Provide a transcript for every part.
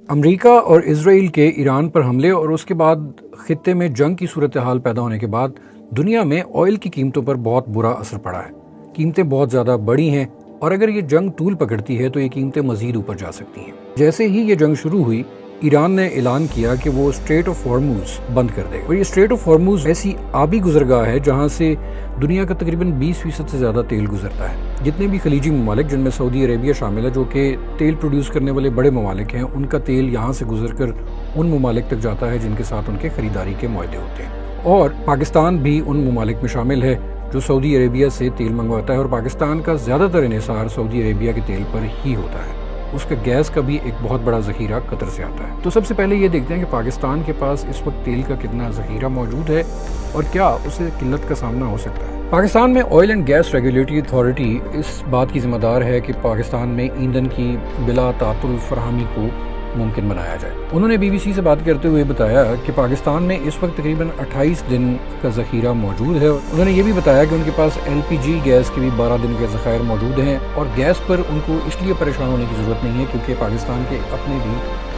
امریکہ اور اسرائیل کے ایران پر حملے اور اس کے بعد خطے میں جنگ کی صورتحال پیدا ہونے کے بعد دنیا میں آئل کی قیمتوں پر بہت برا اثر پڑا ہے۔ قیمتیں بہت زیادہ بڑھی ہیں اور اگر یہ جنگ طول پکڑتی ہے تو یہ قیمتیں مزید اوپر جا سکتی ہیں۔ جیسے ہی یہ جنگ شروع ہوئی، ایران نے اعلان کیا کہ وہ اسٹریٹ آف ہارموز بند کر دے گا، اور یہ اسٹریٹ آف ہارموز ایسی آبی گزرگاہ ہے جہاں سے دنیا کا تقریباً 20% سے زیادہ تیل گزرتا ہے۔ جتنے بھی خلیجی ممالک، جن میں سعودی عربیہ شامل ہے جو کہ تیل پروڈیوس کرنے والے بڑے ممالک ہیں، ان کا تیل یہاں سے گزر کر ان ممالک تک جاتا ہے جن کے ساتھ ان کے خریداری کے معاہدے ہوتے ہیں۔ اور پاکستان بھی ان ممالک میں شامل ہے جو سعودی عربیہ سے تیل منگواتا ہے، اور پاکستان کا زیادہ تر انحصار سعودی عربیہ کے تیل پر ہی ہوتا ہے۔ اس کا گیس کا بھی ایک بہت بڑا ذخیرہ قطر سے آتا ہے۔ تو سب سے پہلے یہ دیکھتے ہیں کہ پاکستان کے پاس اس وقت تیل کا کتنا ذخیرہ موجود ہے اور کیا اسے قلت کا سامنا ہو سکتا ہے۔ پاکستان میں oil and gas regulatory authority اس بات کی ذمہ دار ہے کہ پاکستان میں ایندھن کی بلا تعطل فراہمی کو ممکن بنایا جائے۔ انہوں نے بی بی سی سے بات کرتے ہوئے بتایا کہ پاکستان میں اس وقت تقریباً 28 دن کا ذخیرہ موجود ہے۔ انہوں نے یہ بھی بتایا کہ ان کے پاس ایل پی جی گیس کے بھی 12 دن کے ذخائر موجود ہیں، اور گیس پر ان کو اس لیے پریشان ہونے کی ضرورت نہیں ہے کیونکہ پاکستان کے اپنے بھی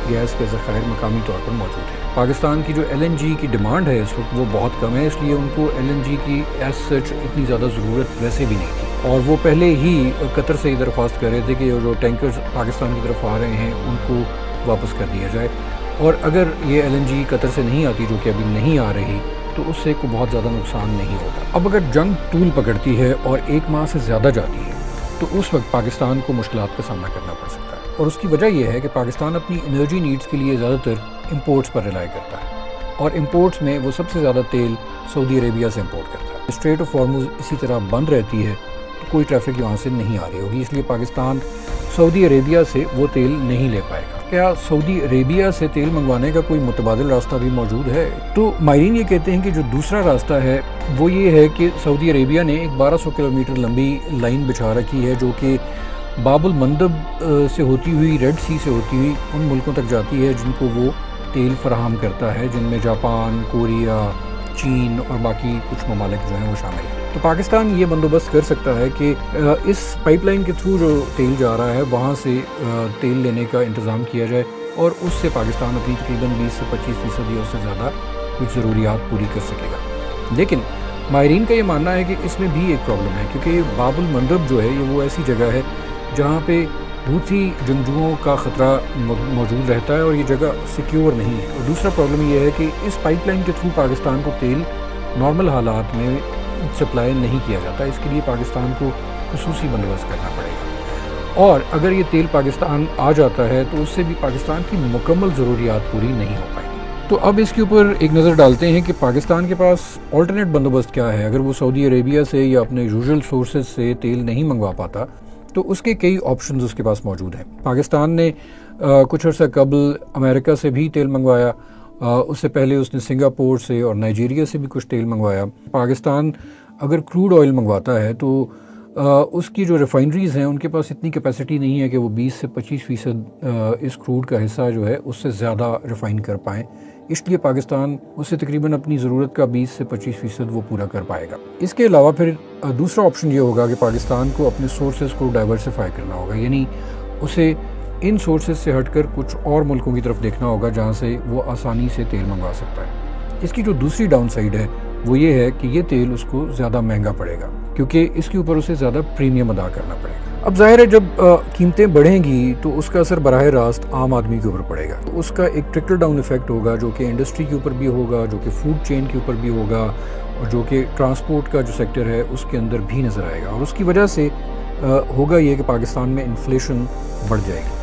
گیس کے ذخائر مقامی طور پر موجود ہیں۔ پاکستان کی جو ایل این جی کی ڈیمانڈ ہے اس وقت وہ بہت کم ہے، اس لیے ان کو ایل این جی کی ایز سچ اتنی زیادہ ضرورت ویسے بھی نہیں تھی، اور وہ پہلے ہی قطر سے یہ درخواست کر رہے تھے کہ جو ٹینکرز پاکستان کی طرف آ رہے ہیں ان کو واپس کر دیا جائے، اور اگر یہ ایل این جی قطر سے نہیں آتی، جو کہ ابھی نہیں آ رہی، تو اس سے کوئی بہت زیادہ نقصان نہیں ہوگا۔ اب اگر جنگ طول پکڑتی ہے اور 1 ماہ سے زیادہ جاتی ہے تو اس وقت پاکستان کو مشکلات کا سامنا کرنا پڑ سکتا ہے، اور اس کی وجہ یہ ہے کہ پاکستان اپنی انرجی نیڈز کے لیے زیادہ تر امپورٹس پر ریلائی کرتا ہے، اور امپورٹس میں وہ سب سے زیادہ تیل سعودی عربیہ سے امپورٹ کرتا ہے۔ اسٹریٹ آف ہارموز اسی طرح بند رہتی ہے تو کوئی ٹریفک وہاں سے نہیں آ رہی ہوگی، اس لیے پاکستان سعودی عربیہ سے وہ تیل نہیں لے پائے گا۔ کیا سعودی عربیہ سے تیل منگوانے کا کوئی متبادل راستہ بھی موجود ہے؟ تو ماہرین یہ کہتے ہیں کہ جو دوسرا راستہ ہے وہ یہ ہے کہ سعودی عربیہ نے ایک 1200 کلومیٹر لمبی لائن بچھا رکھی ہے جو کہ باب المندب سے ہوتی ہوئی، ریڈ سی سے ہوتی ہوئی ان ملکوں تک جاتی ہے جن کو وہ تیل فراہم کرتا ہے، جن میں جاپان، کوریا، چین اور باقی کچھ ممالک جو ہیں وہ شامل ہیں۔ تو پاکستان یہ بندوبست کر سکتا ہے کہ اس پائپ لائن کے تھرو جو تیل جا رہا ہے وہاں سے تیل لینے کا انتظام کیا جائے، اور اس سے پاکستان اپنی تقریباً 20 سے 25% یا اس سے زیادہ کچھ ضروریات پوری کر سکے گا۔ لیکن ماہرین کا یہ ماننا ہے کہ اس میں بھی ایک پرابلم ہے، کیونکہ یہ باب المندب جو ہے یہ وہ ایسی جگہ ہے جہاں پہ حوثی جنگجوؤں کا خطرہ موجود رہتا ہے، اور یہ جگہ سیکیور نہیں ہے۔ اور دوسرا پرابلم یہ ہے کہ اس پائپ لائن کے تھرو پاکستان کو تیل نارمل حالات میں سپلائی نہیں کیا جاتا، اس کے لیے پاکستان کو خصوصی بندوبست کرنا پڑے گا، اور اگر یہ تیل پاکستان آ جاتا ہے تو اس سے بھی پاکستان کی مکمل ضروریات پوری نہیں ہو پائیں گی۔ تو اب اس کے اوپر ایک نظر ڈالتے ہیں کہ پاکستان کے پاس آلٹرنیٹ بندوبست کیا ہے۔ اگر وہ سعودی عربیہ سے یا اپنے یوزول سورسز سے تیل نہیں منگوا پاتا تو اس کے کئی آپشنز اس کے پاس موجود ہیں۔ پاکستان نے کچھ عرصہ قبل امریکہ سے بھی تیل منگوایا، اس سے پہلے اس نے سنگاپور سے اور نائجیریا سے بھی کچھ تیل منگوایا۔ پاکستان اگر کروڈ آئل منگواتا ہے تو اس کی جو ریفائنریز ہیں ان کے پاس اتنی کیپیسٹی نہیں ہے کہ وہ 20 سے 25% اس کروڈ کا حصہ جو ہے اس سے زیادہ ریفائن کر پائیں، اس لیے پاکستان اس سے تقریباً اپنی ضرورت کا 20 سے 25% وہ پورا کر پائے گا۔ اس کے علاوہ پھر دوسرا آپشن یہ ہوگا کہ پاکستان کو اپنے سورسز کو ڈائیورسیفائی کرنا ہوگا، یعنی اسے ان سورسز سے ہٹ کر کچھ اور ملکوں کی طرف دیکھنا ہوگا جہاں سے وہ آسانی سے تیل منگوا سکتا ہے۔ اس کی جو دوسری ڈاؤن سائیڈ ہے وہ یہ ہے کہ یہ تیل اس کو زیادہ مہنگا پڑے گا، کیونکہ اس کے اوپر اسے زیادہ پریمیم ادا کرنا پڑے گا۔ اب ظاہر ہے جب قیمتیں بڑھیں گی تو اس کا اثر براہ راست عام آدمی کے اوپر پڑے گا، تو اس کا ایک ٹرکل ڈاؤن ایفیکٹ ہوگا جو کہ انڈسٹری کے اوپر بھی ہوگا، جو کہ فوڈ چین کے اوپر بھی ہوگا، اور جو کہ ٹرانسپورٹ کا جو سیکٹر ہے اس کے اندر بھی نظر آئے گا، اور اس کی وجہ سے ہوگا یہ کہ پاکستان میں انفلیشن بڑھ جائے گی۔